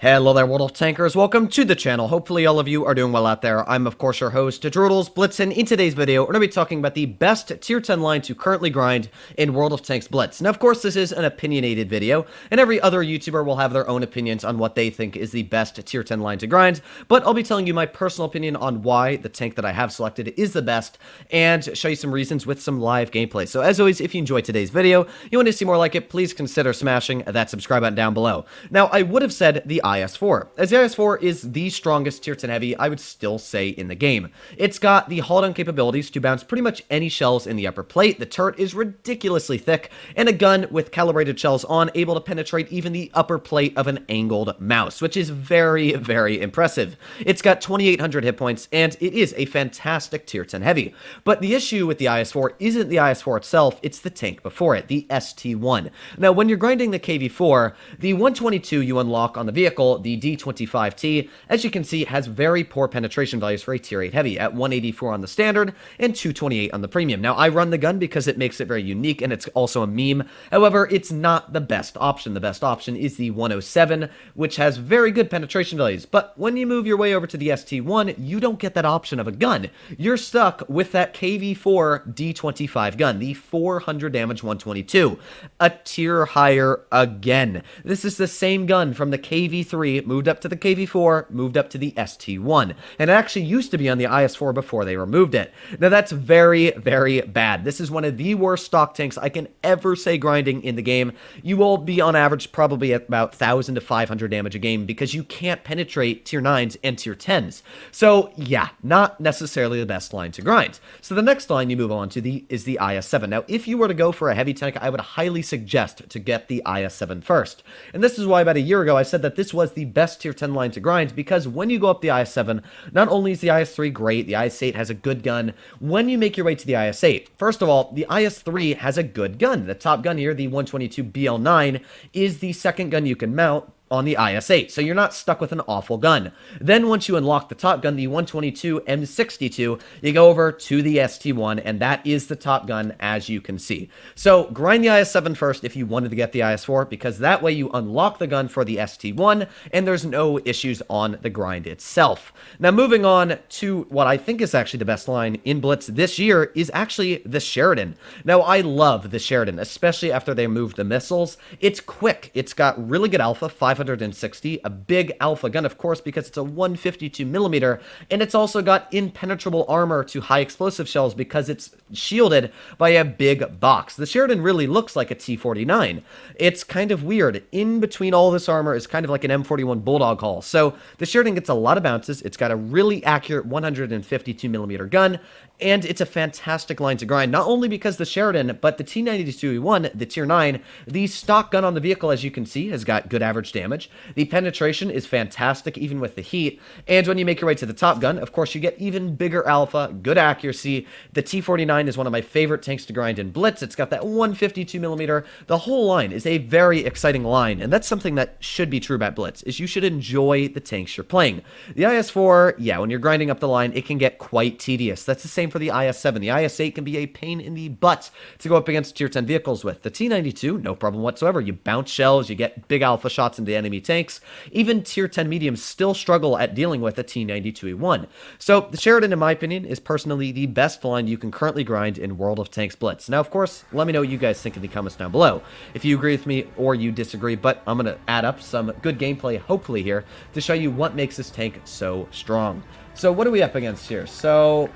Hello there, World of Tankers. Welcome to the channel. Hopefully all of you are doing well out there. I'm, of course, your host, Untitled Blitz, and in today's video, we're going to be talking about the best Tier 10 line to currently grind in World of Tanks Blitz. Now, of course, this is an opinionated video, and every other YouTuber will have their own opinions on what they think is the best Tier 10 line to grind, but I'll be telling you my personal opinion on why the tank that I have selected is the best, and show you some reasons with some live gameplay. So, as always, if you enjoyed today's video, you want to see more like it, please consider smashing that subscribe button down below. Now, I would have said the IS-4. As the IS-4 is the strongest Tier 10 heavy, I would still say, in the game. It's got the hull-down capabilities to bounce pretty much any shells in the upper plate, the turret is ridiculously thick, and a gun with calibrated shells on, able to penetrate even the upper plate of an angled mouse, which is very, very impressive. It's got 2,800 hit points, and it is a fantastic Tier 10 heavy. But the issue with the IS-4 isn't the IS-4 itself, it's the tank before it, the ST-1. Now, when you're grinding the KV-4, the 122 you unlock on the vehicle, the D25T, as you can see, has very poor penetration values for a Tier 8 heavy, at 184 on the standard and 228 on the premium. Now, I run the gun because it makes it very unique, and it's also a meme. However, it's not the best option. The best option is the 107, which has very good penetration values. But when you move your way over to the ST1, you don't get that option of a gun. You're stuck with that KV4 D25 gun, the 400 damage 122, a tier higher again. This is the same gun from the KV3, moved up to the KV4, moved up to the ST1. And it actually used to be on the IS-4 before they removed it. Now that's very, very bad. This is one of the worst stock tanks I can ever say grinding in the game. You will be on average probably at about 1,000 to 500 damage a game because you can't penetrate Tier 9s and Tier 10s. So yeah, not necessarily the best line to grind. So the next line you move on to is the IS-7. Now if you were to go for a heavy tank, I would highly suggest to get the IS-7 first. And this is why about a year ago I said that this was the best Tier 10 line to grind, because when you go up the IS-7, not only is the IS-3 great, the IS-8 has a good gun. When you make your way to the IS-8, first of all, the IS-3 has a good gun. The top gun here, the 122 BL9, is the second gun you can mount on the IS-8, so you're not stuck with an awful gun. Then once you unlock the top gun, the 122 M62, you go over to the ST1, and that is the top gun, as you can see. So grind the IS-7 first if you wanted to get the IS-4, because that way you unlock the gun for the ST1, and there's no issues on the grind itself. Now moving on to what I think is actually the best line in Blitz this year is actually the Sheridan. Now I love the Sheridan, especially after they moved the missiles. It's quick, it's got really good alpha, 560, a big alpha gun, of course, because it's a 152mm, and it's also got impenetrable armor to high explosive shells because it's shielded by a big box. The Sheridan really looks like a T-49. It's kind of weird. In between all this armor is kind of like an M41 Bulldog hull. So the Sheridan gets a lot of bounces. It's got a really accurate 152mm gun, and it's a fantastic line to grind, not only because the Sheridan, but the T92E1, the Tier 9, the stock gun on the vehicle, as you can see, has got good average damage. The penetration is fantastic, even with the heat, and when you make your way to the top gun, of course, you get even bigger alpha, good accuracy. The T49 is one of my favorite tanks to grind in Blitz. It's got that 152mm. The whole line is a very exciting line, and that's something that should be true about Blitz, is you should enjoy the tanks you're playing. The IS-4, yeah, when you're grinding up the line, it can get quite tedious. That's the same for the IS-7. The IS-8 can be a pain in the butt to go up against Tier 10 vehicles with. The T92, no problem whatsoever. You bounce shells, you get big alpha shots into enemy tanks. Even Tier 10 mediums still struggle at dealing with a T92E1. So the Sheridan, in my opinion, is personally the best line you can currently grind in World of Tanks Blitz. Now, of course, let me know what you guys think in the comments down below, if you agree with me or you disagree, but I'm going to add up some good gameplay, hopefully here, to show you what makes this tank so strong. So what are we up against here? So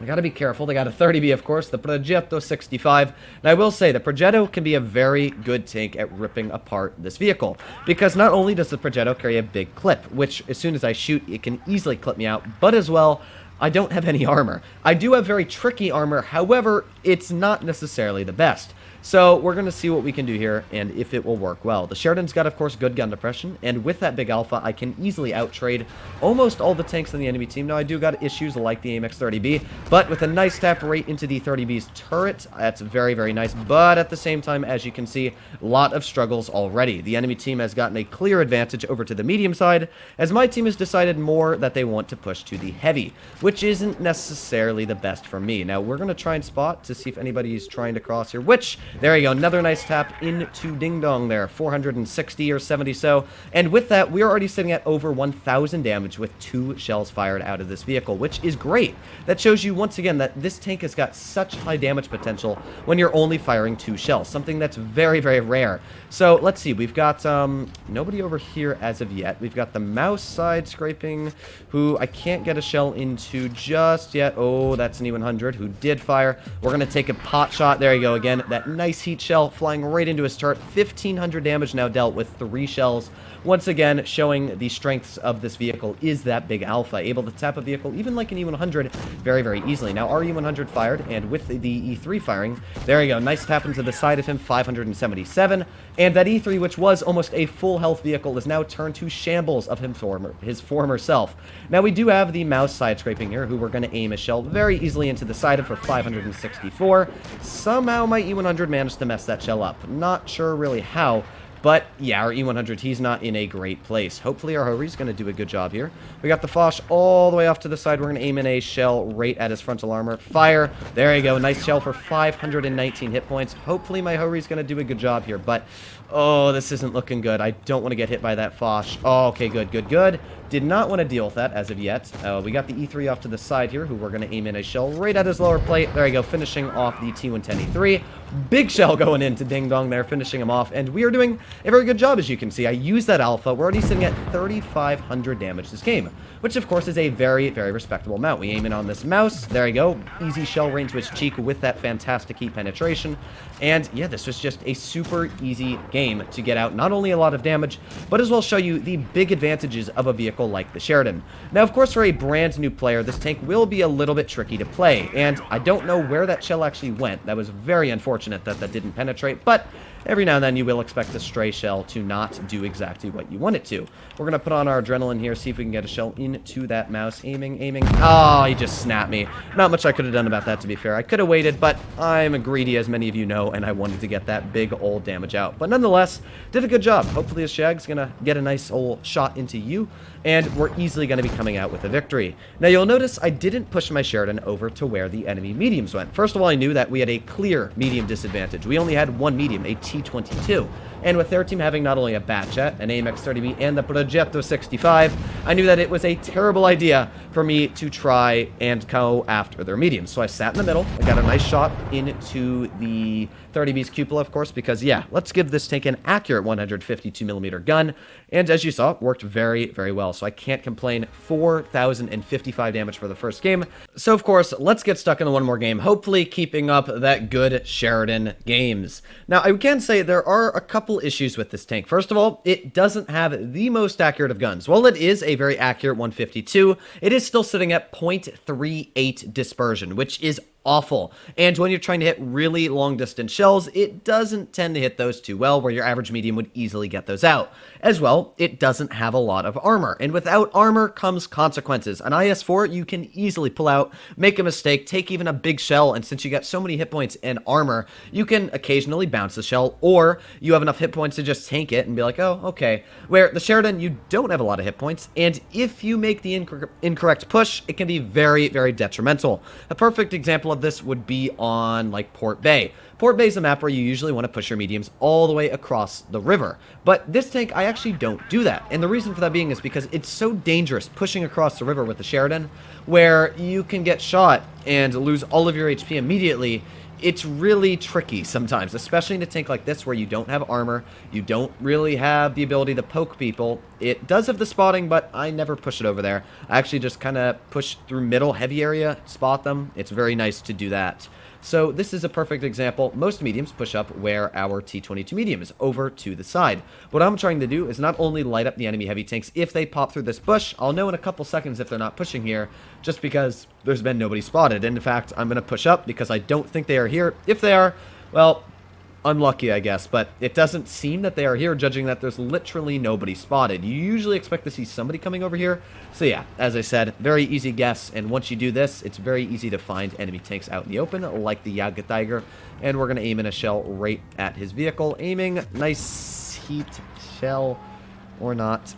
we gotta be careful. They got a 30B, of course, the Progetto 65. And I will say, the Progetto can be a very good tank at ripping apart this vehicle, because not only does the Progetto carry a big clip, which as soon as I shoot, it can easily clip me out, but as well, I don't have any armor. I do have very tricky armor, however, it's not necessarily the best. So we're going to see what we can do here and if it will work well. The Sheridan's got, of course, good gun depression, and with that big alpha, I can easily outtrade almost all the tanks in the enemy team. Now, I do got issues like the AMX 30B, but with a nice tap right into the 30B's turret, that's very, very nice. But at the same time, as you can see, a lot of struggles already. The enemy team has gotten a clear advantage over to the medium side, as my team has decided more that they want to push to the heavy, which isn't necessarily the best for me. Now, we're going to try and spot to see if anybody's trying to cross here, which There you go, another nice tap into Ding Dong there, 460 or 70 so. And with that, we are already sitting at over 1,000 damage with 2 shells fired out of this vehicle, which is great. That shows you once again that this tank has got such high damage potential when you're only firing 2 shells, something that's very, very rare. So let's see, we've got nobody over here as of yet. We've got the mouse side scraping, who I can't get a shell into just yet. Oh, that's an E100 who did fire. We're going to take a pot shot. There you go again. That nice heat shell flying right into his turret. 1,500 damage now dealt with 3 shells. Once again, showing the strengths of this vehicle is that big alpha, able to tap a vehicle even like an E100 very, very easily. Now, our E100 fired, and with the E3 firing, there you go, nice tap into the side of him, 577, and that E3, which was almost a full health vehicle, is now turned to shambles of his former self. Now, we do have the mouse side scraping here, who we're going to aim a shell very easily into the side of for 564. Somehow, my E100 managed to mess that shell up. Not sure really how. But, yeah, our E100, he's not in a great place. Hopefully our Hori's going to do a good job here. We got the Foch all the way off to the side. We're going to aim in a shell right at his frontal armor. Fire. There you go. Nice shell for 519 hit points. Hopefully my Hori's going to do a good job here. But, oh, this isn't looking good. I don't want to get hit by that Foch. Oh, okay, good, good, good. Did not want to deal with that as of yet. We got the E3 off to the side here, who we're going to aim in a shell right at his lower plate. There you go, finishing off the T110 E3. Big shell going into Ding Dong there, finishing him off. And we are doing a very good job, as you can see. I used that alpha. We're already sitting at 3,500 damage this game, which, of course, is a very, very respectable amount. We aim in on this mouse. There you go. Easy shell right into his cheek with that fantastic heat penetration. And, yeah, this was just a super easy game to get out not only a lot of damage, but as well show you the big advantages of a vehicle like the Sheridan. Now, of course, for a brand new player, this tank will be a little bit tricky to play, and I don't know where that shell actually went. That was very unfortunate that that didn't penetrate, but every now and then you will expect a stray shell to not do exactly what you want it to. We're going to put on our adrenaline here, see if we can get a shell into that mouse. Aiming, aiming. Oh, he just snapped me. Not much I could have done about that, to be fair. I could have waited, but I'm greedy, as many of you know, and I wanted to get that big old damage out. But nonetheless, did a good job. Hopefully this Shag's going to get a nice old shot into you, and we're easily going to be coming out with a victory. Now, you'll notice I didn't push my Sheridan over to where the enemy mediums went. First of all, I knew that we had a clear medium disadvantage. We only had one medium, a T22. And with their team having not only a Batjet, an AMX-30B, and the Progetto 65, I knew that it was a terrible idea for me to try and go after their mediums. So I sat in the middle. I got a nice shot into the 30B's cupola, of course, because, yeah, let's give this tank an accurate 152mm gun. And as you saw, it worked very, very well. So I can't complain. 4,055 damage for the first game. So, of course, let's get stuck into one more game, hopefully keeping up that good Sheridan games. Now, I can say there are a couple issues with this tank. First of all, it doesn't have the most accurate of guns. While it is a very accurate 152, it is still sitting at 0.38 dispersion, which is awful. And when you're trying to hit really long distance shells, it doesn't tend to hit those too well, where your average medium would easily get those out. As well, it doesn't have a lot of armor, and without armor comes consequences. An IS-4 you can easily pull out, make a mistake, take even a big shell, and since you got so many hit points and armor, you can occasionally bounce the shell, or you have enough hit points to just tank it and be like, oh, okay. Where the Sheridan, you don't have a lot of hit points, and if you make the incorrect push, it can be very, very detrimental. A perfect example of this would be on like Port Bay. Port Bay is a map where you usually want to push your mediums all the way across the river. But this tank, I actually don't do that. And the reason for that being is because it's so dangerous pushing across the river with the Sheridan, where you can get shot and lose all of your HP immediately. It's really tricky sometimes, especially in a tank like this where you don't have armor, you don't really have the ability to poke people. It does have the spotting, but I never push it over there. I actually just kind of push through middle heavy area, spot them. It's very nice to do that. So this is a perfect example. Most mediums push up where our T22 medium is, over to the side. What I'm trying to do is not only light up the enemy heavy tanks if they pop through this bush. I'll know in a couple seconds if they're not pushing here, just because there's been nobody spotted. And in fact, I'm going to push up because I don't think they are here. If they are, well, unlucky, I guess, but it doesn't seem that they are here, judging that there's literally nobody spotted. You usually expect to see somebody coming over here. So yeah, as I said, very easy guess, and once you do this, it's very easy to find enemy tanks out in the open, like the Yaga Tiger, and we're going to aim in a shell right at his vehicle. Aiming, nice heat shell, or not.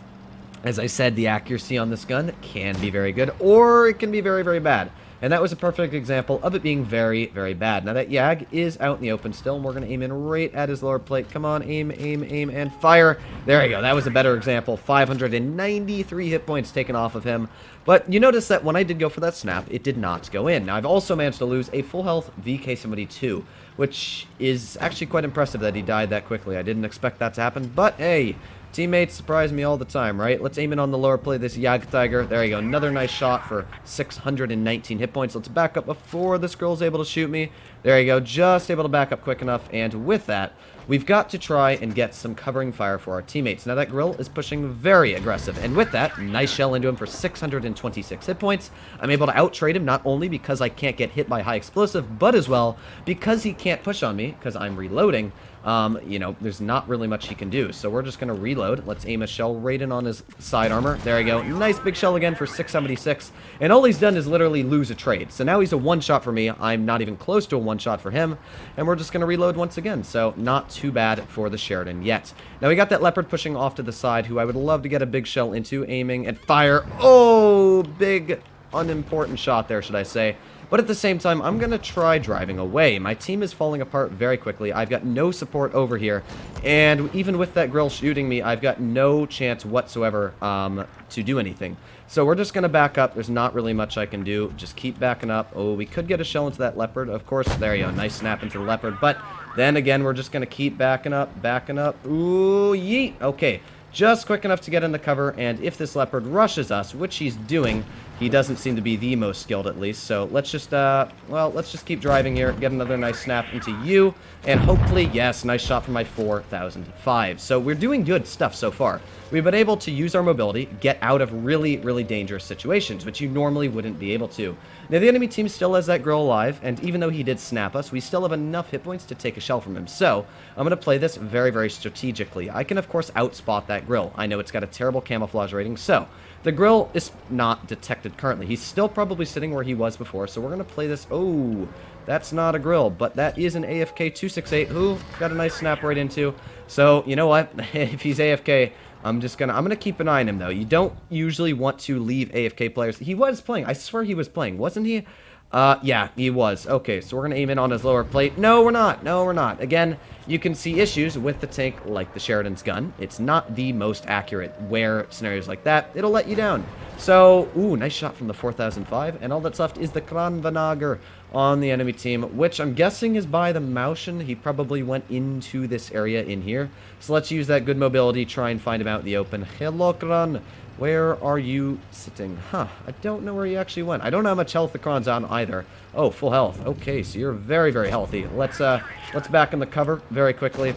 As I said, the accuracy on this gun can be very good, or it can be very, very bad. And that was a perfect example of it being very, very bad. Now that Yag is out in the open still, and we're going to aim in right at his lower plate. Come on, aim, aim, aim, and fire. There you go. That was a better example. 593 hit points taken off of him. But you notice that when I did go for that snap, it did not go in. Now, I've also managed to lose a full health VK-72, which is actually quite impressive that he died that quickly. I didn't expect that to happen, but hey, teammates surprise me all the time, right? Let's aim in on the lower plate, this Yag Tiger. There you go, another nice shot for 619 hit points. Let's back up before this girl's able to shoot me. There you go, just able to back up quick enough, and with that, we've got to try and get some covering fire for our teammates. Now that grill is pushing very aggressive, and with that, nice shell into him for 626 hit points. I'm able to out-trade him not only because I can't get hit by high explosive, but as well because he can't push on me because I'm reloading. You know, there's not really much he can do. So we're just going to reload. Let's aim a shell right in on his side armor. There we go. Nice big shell again for 676. And all he's done is literally lose a trade. So now he's a one-shot for me. I'm not even close to a one-shot for him. And we're just going to reload once again. So not too bad for the Sheridan yet. Now we got that Leopard pushing off to the side, who I would love to get a big shell into, aiming and fire. Oh, big unimportant shot there, should I say. But at the same time, I'm going to try driving away. My team is falling apart very quickly. I've got no support over here. And even with that grill shooting me, I've got no chance whatsoever to do anything. So we're just going to back up. There's not really much I can do. Just keep backing up. Oh, we could get a shell into that Leopard, of course. There you go. Nice snap into the Leopard. But then again, we're just going to keep backing up, backing up. Ooh, yeet. Okay. Just quick enough to get in the cover, and if this Leopard rushes us, which he's doing, he doesn't seem to be the most skilled at least, so let's just, well, let's just keep driving here, get another nice snap into you, and hopefully, yes, nice shot for my 4005. So we're doing good stuff so far. We've been able to use our mobility, get out of really, really dangerous situations, which you normally wouldn't be able to. Now, the enemy team still has that girl alive, and even though he did snap us, we still have enough hit points to take a shell from him. So, I'm going to play this very, very strategically. I can, of course, outspot that grill. I know it's got a terrible camouflage rating, so the grill is not detected currently. He's still probably sitting where he was before, so we're going to play this. Oh, that's not a grill, but that is an AFK 268 who got a nice snap right into. So, you know what? If he's AFK, I'm gonna keep an eye on him, though. You don't usually want to leave AFK players. He was playing. I swear he was playing. Wasn't he? Yeah, he was. Okay, so we're gonna aim in on his lower plate. No, we're not. No, we're not. Again, you can see issues with the tank like the Sheridan's gun. It's not the most accurate where scenarios like that, it'll let you down. So, ooh, nice shot from the 4005, and all that's left is the Kranvanager on the enemy team, which I'm guessing is by the Maushan. He probably went into this area in here. So let's use that good mobility, try and find him out in the open. Hello, Kran. Where are you sitting? Huh, I don't know where he actually went. I don't know how much health the Kran's on either. Oh, full health. Okay, so you're very, very healthy. Let's back in the cover very quickly.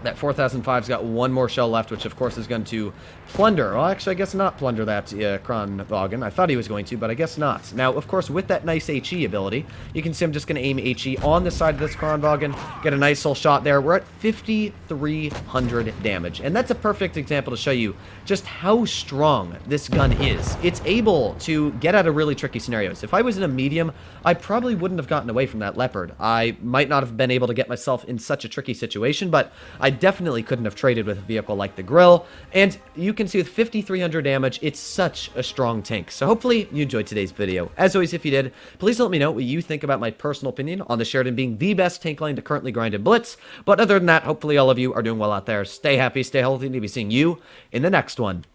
That 4005's got one more shell left, which of course is going to plunder. Well, actually, I guess not plunder that Kranvagen. I thought he was going to, but I guess not. Now, of course, with that nice HE ability, you can see I'm just going to aim HE on the side of this Kranvagen, get a nice little shot there. We're at 5,300 damage, and that's a perfect example to show you just how strong this gun is. It's able to get out of really tricky scenarios. If I was in a medium, I probably wouldn't have gotten away from that Leopard. I might not have been able to get myself in such a tricky situation, but I definitely couldn't have traded with a vehicle like the Grill, and you can see with 5,300 damage, it's such a strong tank. So hopefully you enjoyed today's video. As always, if you did, please let me know what you think about my personal opinion on the Sheridan being the best tank line to currently grind in Blitz. But other than that, hopefully all of you are doing well out there. Stay happy, stay healthy, and to be seeing you in the next one.